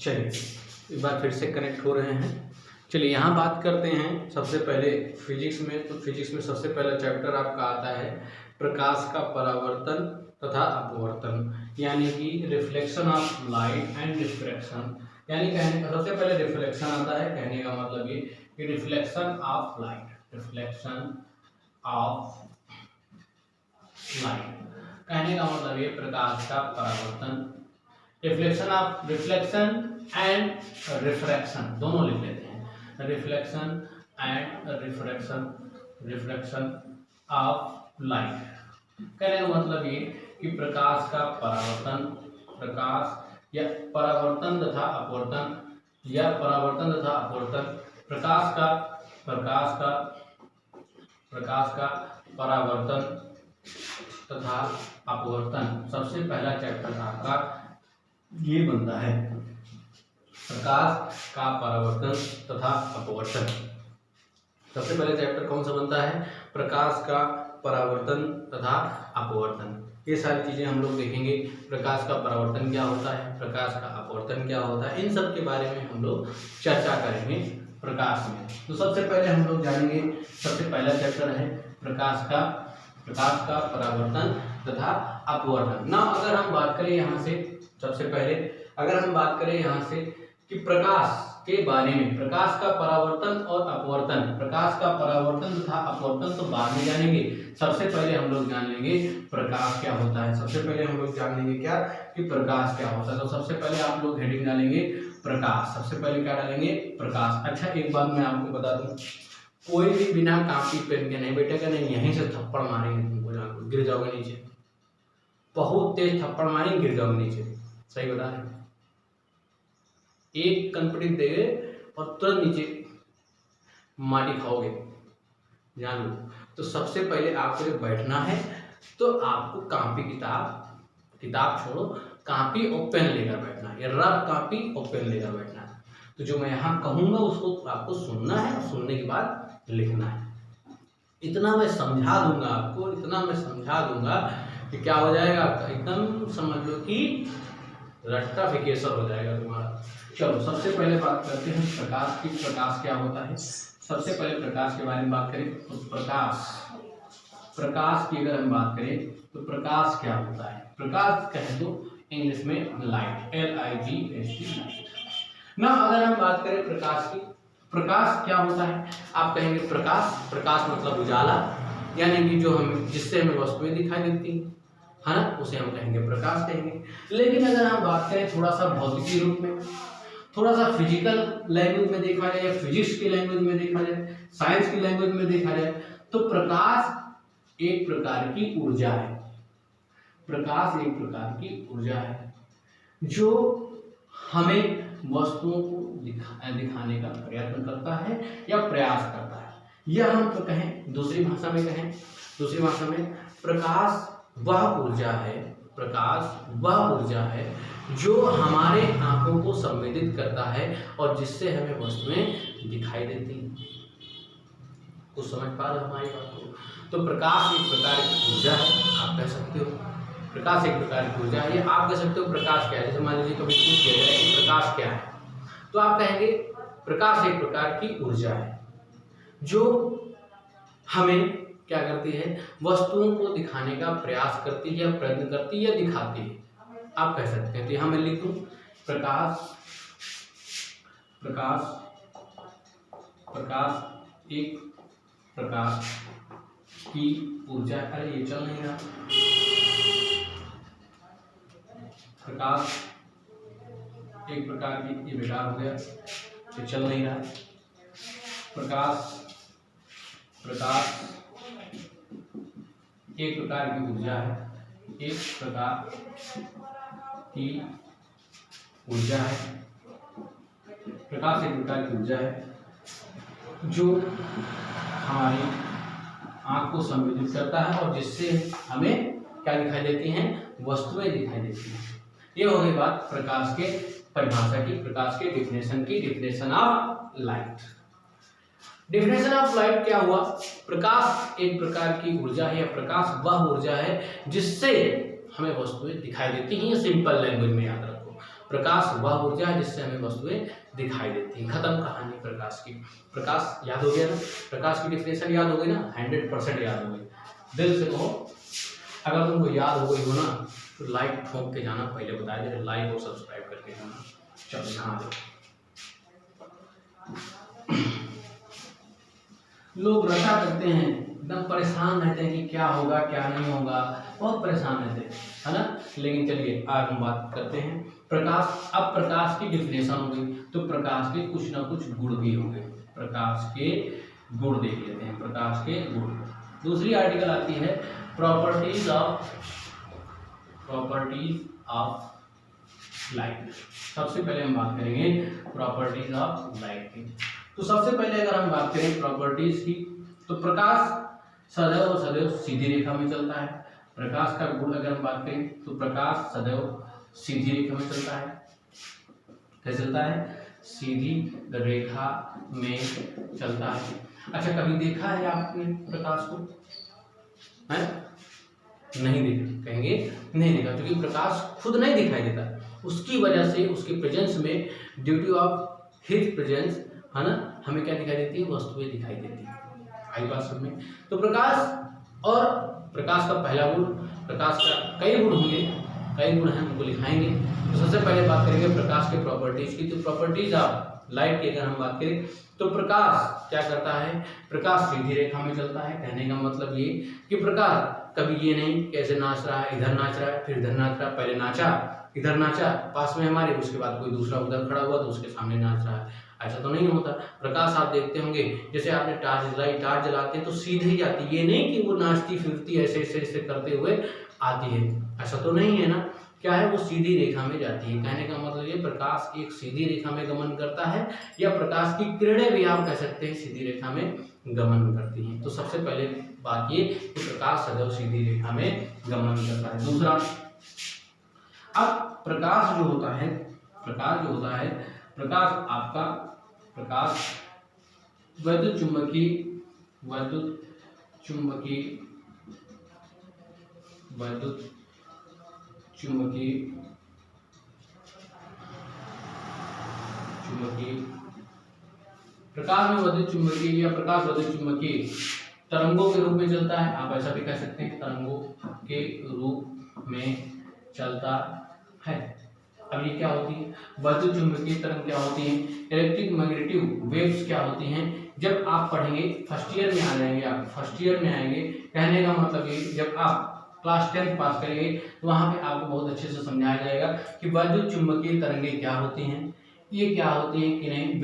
चलिए एक बार फिर से कनेक्ट हो रहे हैं। चलिए यहाँ बात करते हैं सबसे पहले फिजिक्स में। तो फिजिक्स में सबसे पहला चैप्टर आपका आता है प्रकाश का परावर्तन तथा अपवर्तन, यानी कि reflection of light and refraction. यानी कहने का सबसे पहले रिफ्लेक्शन आता है, कहने का मतलब ये कि reflection of light, reflection of light, कहने का मतलब ये प्रकाश का परावर्तन। रिफ्लेक्शन एंड रिफ्रैक्शन दोनों लिख लेते हैं, reflection and refraction of light. कहने का मतलब ये कि प्रकाश का परावर्तन, प्रकाश या परावर्तन तथा अपवर्तन, या परावर्तन तथा अपवर्तन, प्रकाश का परावर्तन तथा अपवर्तन। सबसे पहला चैप्टर आपका ये बनता है, प्रकाश का परावर्तन तथा अपवर्तन। सबसे पहले चैप्टर कौन सा बनता है? प्रकाश का परावर्तन तथा अपवर्तन। ये सारी चीजें हम लोग देखेंगे। प्रकाश का परावर्तन क्या होता है, प्रकाश का अपवर्तन क्या होता है, इन सब के बारे में हम लोग चर्चा करेंगे प्रकाश में। तो सबसे पहले हम लोग जानेंगे, सबसे पहला चैप्टर है प्रकाश का परावर्तन तथा अपवर्तन। ना अगर हम बात करें यहाँ से, सबसे पहले अगर हम बात करें यहाँ से कि प्रकाश के बारे में, प्रकाश का परावर्तन और अपवर्तन, प्रकाश का परावर्तन तथा अपवर्तन तो बाद में जानेंगे। सबसे पहले हम लोग जान लेंगे प्रकाश क्या होता है। सबसे पहले हम लोग जान लेंगे क्या कि प्रकाश क्या होता है। तो सबसे पहले आप लोग हेडिंग डालेंगे प्रकाश। सबसे पहले क्या डालेंगे? प्रकाश। अच्छा एक बात मैं आपको बता दूं, कोई भी बिना कॉपी पेन के नहीं बैठेगा, नहीं यहीं से थप्पड़ मारेंगे तुमको, जान गिर जाओगे नीचे, बहुत तेज थप्पड़ मारेंगे, गिर जाओगे नीचे। सही बता रहे, एक कनपटी देंगे और तुरंत नीचे माटी खाओगे, जान लो। तो सबसे पहले आपको बैठना है तो आपको कॉपी किताब छोड़ो, कॉपी और पेन लेकर बैठना है, या रफ कॉपी और पेन लेकर बैठना है। तो जो मैं यहाँ कहूँगा उसको आपको सुनना है, और सुनने के बाद लिखना है। इतना मैं समझा दूंगा आपको, इतना मैं समझा दूंगा कि क्या हो जाएगा आपका, एकदम समझ लो कि रट्टाफिकेशन हो जाएगा तुम्हारा। चलो सबसे पहले बात करते हैं प्रकाश की। प्रकाश क्या होता है? सबसे पहले प्रकाश के बारे में बात करें तो प्रकाश की अगर हम बात करें तो प्रकाश क्या होता है? प्रकाश कहें तो इंग्लिश में लाइट, LIGHT, लाइट। ना अगर हम बात करें प्रकाश की, प्रकाश क्या होता है? आप कहेंगे प्रकाश मतलब उजाला, यानी कि जो हम जिससे हमें वस्तुएं दिखाई देती हैं, है ना, उसे हम कहेंगे प्रकाश कहेंगे। लेकिन अगर हम बात करें थोड़ा सा भौतिकी रूप में, थोड़ा सा फिजिकल लैंग्वेज में देखा जाए, फिजिक्स की लैंग्वेज में देखा जाए, साइंस की लैंग्वेज में देखा जाए, तो प्रकाश एक प्रकार की ऊर्जा है। प्रकाश एक प्रकार की ऊर्जा है जो हमें वस्तुओं को दिखाने का प्रयत्न करता है या प्रयास करता है। या हम तो कहें दूसरी भाषा में प्रकाश वह ऊर्जा है जो हमारे आंखों को संवेदित करता है और जिससे हमें वस्तुएं दिखाई देती हैं। कुछ समझ पा रहे हो हमारी बात को? तो प्रकाश एक प्रकार की ऊर्जा है, आप कह सकते हो प्रकाश एक प्रकार की ऊर्जा है। आप कह सकते हो प्रकाश क्या है? जैसे मान लीजिए कभी पूछ लिया जाए कि प्रकाश क्या है, तो आप कहेंगे प्रकाश एक प्रकार की ऊर्जा है जो हमें क्या करती है, वस्तुओं को दिखाने का प्रयास करती है, या प्रयत्न करती है, या दिखाती है, आप कह सकते हैं। तो यहाँ मैं लिख दूं प्रकाश एक प्रकार की ऊर्जा। अरे ये चल नहीं रहा, प्रकाश एक प्रकार की, ये बेकार हो गया, ये चल नहीं रहा। प्रकाश एक प्रकार की ऊर्जा है, एक प्रकार की ऊर्जा है, प्रकाश एक प्रकार की ऊर्जा है जो हमारी आँख को संवेदित करता है और जिससे हमें क्या दिखाई देती हैं, वस्तुएं दिखाई देती हैं। ये हो गई बात प्रकाश के परिभाषा की, प्रकाश के definition of light. Definition of light क्या हुआ? प्रकाश एक प्रकार की ऊर्जा है, या प्रकाश वह ऊर्जा है जिससे हमें वस्तुएं दिखाई देती हैं। सिंपल लैंग्वेज में याद रखो, प्रकाश वह ऊर्जा है जिससे हमें वस्तुएं दिखाई देती हैं। खत्म कहानी प्रकाश की। प्रकाश याद हो गया ना, प्रकाश की डिफिनेशन याद हो गई ना, 100% याद हो गई। दिल से कहो, अगर तुमको याद हो गई हो ना तो लाइक ठोक के जाना, पहले बता दे, लाइक और सब्सक्राइब करके जाना। चलो यहाँ देखो, लोग रटा करते हैं, एकदम परेशान रहते हैं कि क्या होगा क्या नहीं होगा, बहुत परेशान रहते हैं, है ना। लेकिन चलिए आज हम बात करते हैं प्रकाश। अब प्रकाश की डिफिनेशन हो गई तो प्रकाश के कुछ ना कुछ गुण भी होंगे। प्रकाश के गुण देख लेते हैं, प्रकाश के गुण। दूसरी आर्टिकल आती है प्रॉपर्टीज ऑफ लाइट। सबसे पहले हम बात करेंगे प्रॉपर्टीज ऑफ लाइट की। तो सबसे पहले अगर हम बात करें प्रॉपर्टीज की, तो प्रकाश सदैव सीधी रेखा में चलता है। प्रकाश का गुण अगर हम बात करें तो प्रकाश सदैव सीधी रेखा में चलता है। कैसे चलता है? सीधी रेखा में चलता है। अच्छा, कभी देखा है आपने प्रकाश को? है नहीं देखा, कहेंगे नहीं देखा, क्योंकि प्रकाश खुद नहीं दिखाई देता, उसकी वजह से, उसके प्रेजेंस में, ड्यूटी ऑफ हिज प्रेजेंस, है ना, हमें क्या दिखाई देती है? वस्तुएं दिखाई देती है। आई बात समझ में? तो प्रकाश और प्रकाश का पहला गुण, प्रकाश का कई गुण होंगे, कई गुण हैं, उनको लिखाएंगे। तो सबसे पहले बात करेंगे प्रकाश के प्रॉपर्टीज की। तो प्रॉपर्टीज ऑफ लाइट की अगर हम बात करें तो प्रकाश क्या करता है? प्रकाश सीधी रेखा में चलता है। कहने का मतलब ये कि प्रकाश कभी ये नहीं कैसे नाच रहा है, इधर नाच रहा है, फिर इधर नाच रहा है, पहले नाचा, इधर नाचा पास में हमारे, उसके बाद कोई दूसरा उधर खड़ा हुआ तो उसके सामने नाच रहा है, ऐसा तो नहीं होता। प्रकाश आप देखते होंगे, जैसे आपने टार्च जलाई, टार्च जलाते हैं तो सीधे ही जाती है, ये नहीं कि वो नाचती फिरती ऐसे ऐसे ऐसे करते हुए आती है, ऐसा तो नहीं है ना। क्या है? वो सीधी रेखा में जाती है। कहने का मतलब ये प्रकाश एक सीधी रेखा में गमन करता है, या प्रकाश की किरणें भी आप कह सकते हैं सीधी रेखा में गमन करती हैं। तो सबसे पहले बात ये कि प्रकाश सदैव सीधी रेखा में गमन करता है। दूसरा, अब प्रकाश जो होता है, प्रकाश आपका प्रकाश वैद्युत चुंबकीय प्रकाश में वैद्युत चुंबकीय या प्रकाश वैद्युत चुंबकीय तरंगों के रूप में चलता है। आप ऐसा भी कह सकते हैं, तरंगों के रूप में चलता है। अब ये क्या होती है? वैद्युत चुंबकीय तरंग क्या होती है? इलेक्ट्रिक मैग्नेटिक वेव्स क्या होती हैं? जब आप पढ़ेंगे, फर्स्ट ईयर में आ जाएंगे, आप फर्स्ट ईयर में आएंगे, कहने का मतलब ये, जब आप क्लास 10 पास करेंगे तो वहाँ पे आपको बहुत अच्छे से समझाया जाएगा कि वैद्युत चुंबकीय तरंगें क्या होती हैं, ये क्या होती हैं कि नहीं।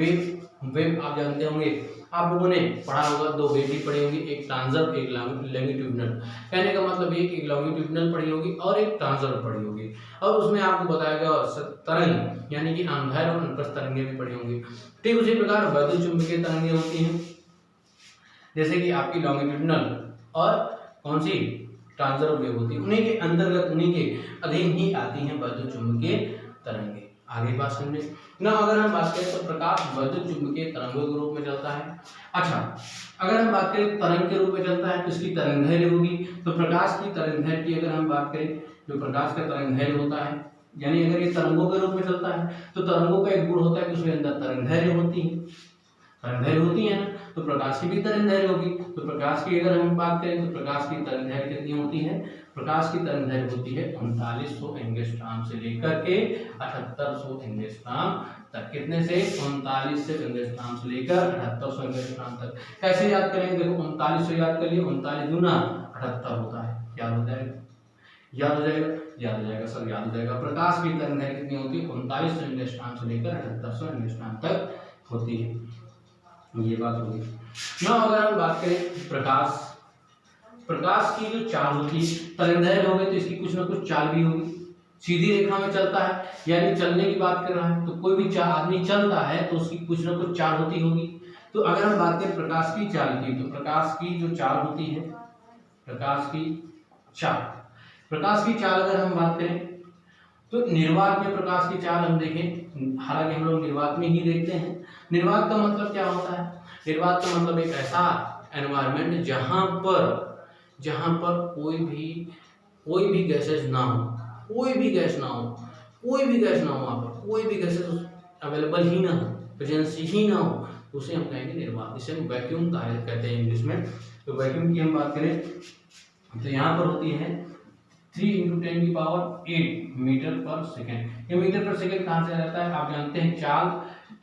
वेव आप जानते होंगे, आप लोगों ने पढ़ा होगा, दो वेव भी पढ़ी होगी, एक ट्रांसवर्स एक लॉन्गिट्यूडिनल। कहने का मतलब ये कि एक लॉन्गिट्यूडिनल पढ़ी होगी और एक ट्रांसवर्स पढ़ी होगी, और उसमें आपको बताया गया तरंग यानी कि अनुदैर्ध्य और अनुप्रस्थ तरंगें भी पढ़ी होंगी। ठीक उसी प्रकार वैद्युत चुंबकीय तरंगें होती हैं, जैसे कि आपकी लॉन्गिट्यूडिनल और कौन सी ट्रांसवर्स वेव होती है, उन्हीं के अंतर्गत, उन्हीं के अधीन ही आती हैं वैद्युत चुंबकीय तरंगें। आगे बात समझे ना। अगर हम बात करें तो प्रकाश वैद्युत चुंबकीय तरंगों के रूप में चलता है। अच्छा, अगर हम बात करें तरंग के रूप में चलता है तो इसकी तरंगदैर्घ्य होगी। तो प्रकाश की तरंगदैर्घ्य की अगर हम बात करें, जो प्रकाश का तरंगदैर्घ्य होता है, यानी अगर ये तरंगों के रूप में चलता है तो तरंगों का एक गुण होता है कि उसमें अंदर तरंगदैर्घ्य होती है, तरंगदैर्घ्य होती है ना, तो प्रकाश की भी तरंगदैर्घ्य होगी। तो प्रकाश की अगर हम बात करें तो प्रकाश की तरंगदैर्घ्य कितनी होती है? प्रकाश की तरंगदैर्घ्य होती है 3900 एंगस्ट्रॉम से लेकर के 7800 एंगस्ट्रॉम तक। कितने से? 39 से एंगस्ट्रॉम से लेकर 7800 एंगस्ट्रॉम तक। कैसे याद करेंगे? देखो 3900 याद कर लिए, 39 गुना 78 होता है, याद हो जाएगा, याद हो जाएगा, याद हो जाएगा, सब याद हो जाएगा। प्रकाश की तरंगदैर्घ्य कितनी होती है? 3900 एंगस्ट्रॉम से लेकर 7800 एंगस्ट्रॉम तक होती है। ये बात होगी ना। अगर हम बात करें प्रकाश की जो चाल होती है, तरंगदैर्घ्य हो गई तो इसकी कुछ ना कुछ चाल भी होगी। सीधी रेखा में चलता है, यानी चलने की बात कर रहा है, तो कोई भी आदमी चलता है तो उसकी कुछ ना कुछ चाल होती होगी। तो अगर हम बात करें प्रकाश की चाल की, तो प्रकाश की जो चाल होती है, प्रकाश की चाल अगर हम बात करें तो निर्वात में प्रकाश की चाल हम देखें, हालांकि हम लोग निर्वात में ही देखते हैं। निर्वात का मतलब क्या होता है? निर्वात का मतलब एक ऐसा एनवायरनमेंट जहां पर कोई भी गैसेस ना हो, कोई भी गैस ना हो, वहां पर कोई भी गैसेस अवेलेबल ही ना हो, प्रेजेंसी ही ना हो, तो उसे हम कहेंगे निर्वात, इसे हम वैक्यूम कहते हैं इंग्लिश में। तो वैक्यूम की हम बात करें तो यहाँ पर होती है 3 × 10⁸ मीटर पर सेकेंड। ये मीटर पर सेकेंड कहाँ से रहता है, आप जानते हैं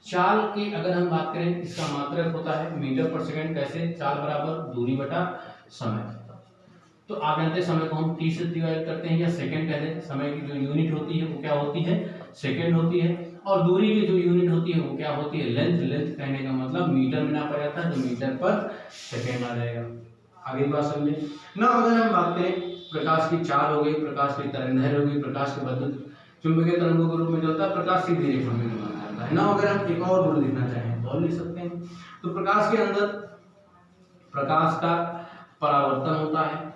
चाल की अगर हम बात करें इसका मात्रक होता है मीटर पर सेकेंड। कैसे, चाल बराबर दूरी बटा समय। तो आप जानते हैं समय को हम t से डिवाइड करते हैं या सेकंड कहते हैं। समय की जो यूनिट होती है वो क्या होती है, सेकंड होती है, और दूरी की जो यूनिट होती है वो क्या होती है, लेंथ। लेंथ कहने का मतलब मीटर में नापा जाता है, तो मीटर पर सेकेंड आ जाएगा। आगे बात समझे ना। अगर हम बात करें प्रकाश की चाल हो गई, प्रकाश की तरंगदैर्घ्य हो गई, प्रकाश के विद्युत चुंबकीय तरंगों के रूप में चलता है, प्रकाश सीधी रेखा में माना जाता है ना। अगर हम एक और गुण लिखना चाहें तो लिख सकते हैं। तो प्रकाश के अंदर प्रकाश का परावर्तन होता है,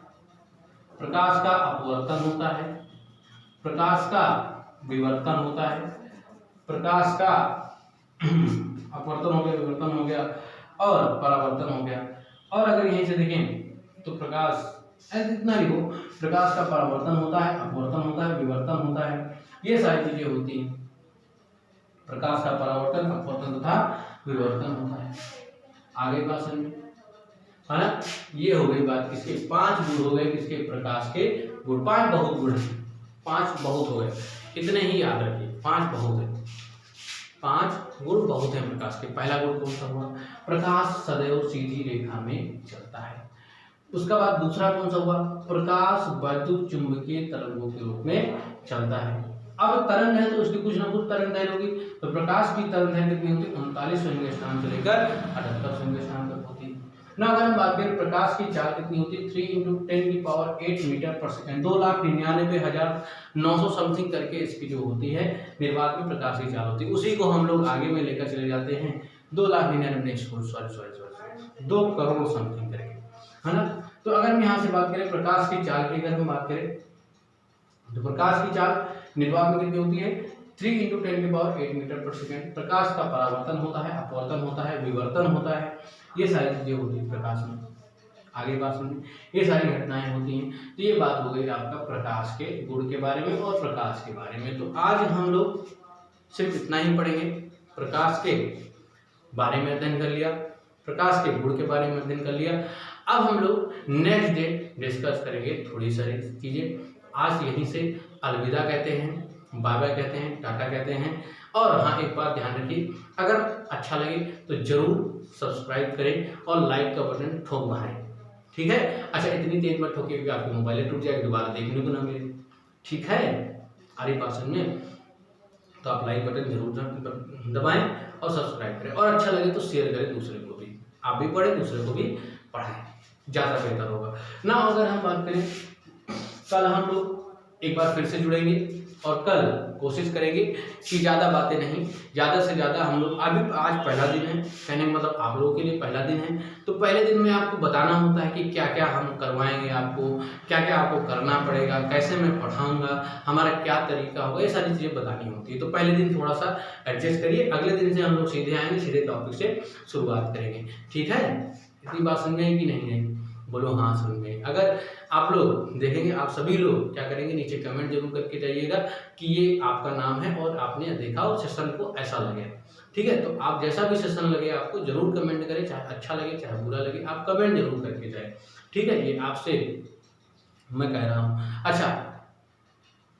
प्रकाश का अपवर्तन होता है, प्रकाश का विवर्तन होता है, प्रकाश का अपवर्तन हो गया, विवर्तन हो गया और परावर्तन हो गया। और अगर यहीं से देखें तो प्रकाश ऐसे इतना लिखो, प्रकाश का परावर्तन होता है, अपवर्तन होता है, विवर्तन होता है, ये सारी चीजें होती हैं। प्रकाश का परावर्तन, अपवर्तन तथा विवर्तन होता है। आगे बात समझिए, है ना। ये हो गई बात किसके, 5 गुण हो गए किसके, प्रकाश के गुण। 5 बहुत गुण है, 5 बहुत हो गए, इतने ही याद रखिए, 5 बहुत है, 5 गुण बहुत है प्रकाश के। पहला गुण कौन सा हुआ, प्रकाश सदैव सीधी रेखा में चलता है। उसका बाद दूसरा कौन सा हुआ, प्रकाश वैद्युत चुंबकीय तरंगों के रूप में चलता है। अब तरंग है तो उसकी कुछ ना कुछ तरंगदैर्घ्य होगी, तो प्रकाश की तरंगदैर्घ्य कितनी होती है, 39 स्थान से लेकर 78 स्थान तक होती है ना। अगर हम बात करें प्रकाश की चाल कितनी होती है, 3 × 10⁸ मीटर पर सेकेंड, 2,99,900 समथिंग करके इसकी जो होती है निर्वात में प्रकाश की चाल होती है। उसी को हम लोग आगे में लेकर चले जाते हैं 2 करोड़ समथिंग करके, है ना। तो अगर हम यहाँ से बात करें प्रकाश की चाल की, अगर हम बात करें तो प्रकाश की चाल निर्वात में कितनी होती है, 3 × 10⁸ मीटर पर सेकेंड। प्रकाश का परावर्तन होता है, अपवर्तन होता है, विवर्तन होता है, ये सारी चीजें होती है प्रकाश में। आगे बात सुनिए, ये सारी घटनाएं होती हैं। तो ये बात हो गई आपका प्रकाश के गुण के बारे में और प्रकाश के बारे में। तो आज हम लोग सिर्फ इतना ही पढ़ेंगे, प्रकाश के बारे में अध्ययन कर लिया, प्रकाश के गुण के बारे में अध्ययन कर लिया। अब हम लोग नेक्स्ट डे डिस्कस करेंगे थोड़ी सारी चीजें। आज यहीं से अलविदा कहते हैं, बाय बाय कहते हैं, टाटा कहते हैं। और हाँ, एक बात ध्यान रखिए, अगर अच्छा लगे तो जरूर सब्सक्राइब करें और लाइक का बटन ठोक मारें, ठीक है। अच्छा, इतनी तेज मत ठोकिए कि आपकी मोबाइल टूट जाएगी, दोबारा देखने को ना मिले, ठीक है। अरे बात समझे, तो आप लाइक बटन जरूर दबाएं और सब्सक्राइब करें, और अच्छा लगे तो शेयर करें दूसरे को भी, आप भी पढ़ें दूसरे को भी पढ़ाएं, ज़्यादा बेहतर होगा ना। अगर हम बात करें, कल हम लोग एक बार फिर से जुड़ेंगे और कल कोशिश करेंगे कि ज़्यादा बातें नहीं, ज़्यादा से ज़्यादा हम लोग, अभी आज पहला दिन है, कहने का मतलब आप लोगों के लिए पहला दिन है, तो पहले दिन में आपको बताना होता है कि क्या क्या हम करवाएंगे, आपको क्या क्या आपको करना पड़ेगा, कैसे मैं पढ़ाऊँगा, हमारा क्या तरीका होगा, ये सारी चीज़ें बतानी होती है। तो पहले दिन थोड़ा सा एडजस्ट करिए, अगले दिन से हम लोग सीधे आएंगे, सीधे टॉपिक से शुरुआत करेंगे, ठीक है। इतनी बात समझ गए कि नहीं? बोलो हाँ समझ गए। अगर आप लोग देखेंगे, आप सभी लोग क्या करेंगे, नीचे कमेंट जरूर करके जाइएगा कि ये आपका नाम है और आपने देखा और सेशन को ऐसा लगे, ठीक है। तो आप जैसा भी सेशन लगे आपको जरूर कमेंट करें, चाहे अच्छा लगे चाहे बुरा लगे, आप कमेंट जरूर करके जाए, ठीक है। ये आपसे मैं कह रहा हूँ। अच्छा,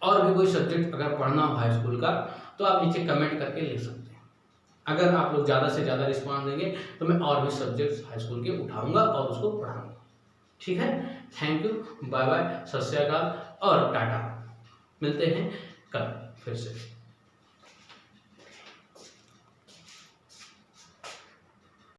और भी कोई सब्जेक्ट अगर पढ़ना हो हाई स्कूल का तो आप नीचे कमेंट करके लिख सकते हैं। अगर आप लोग ज़्यादा से ज़्यादा रिस्पॉन्स देंगे तो मैं और भी सब्जेक्ट्स हाई स्कूल के उठाऊंगा और उसको पढ़ाऊंगा, ठीक है। थैंक यू, बाय बाय, सत श्री अकाल और टाटा। मिलते हैं कल फिर से।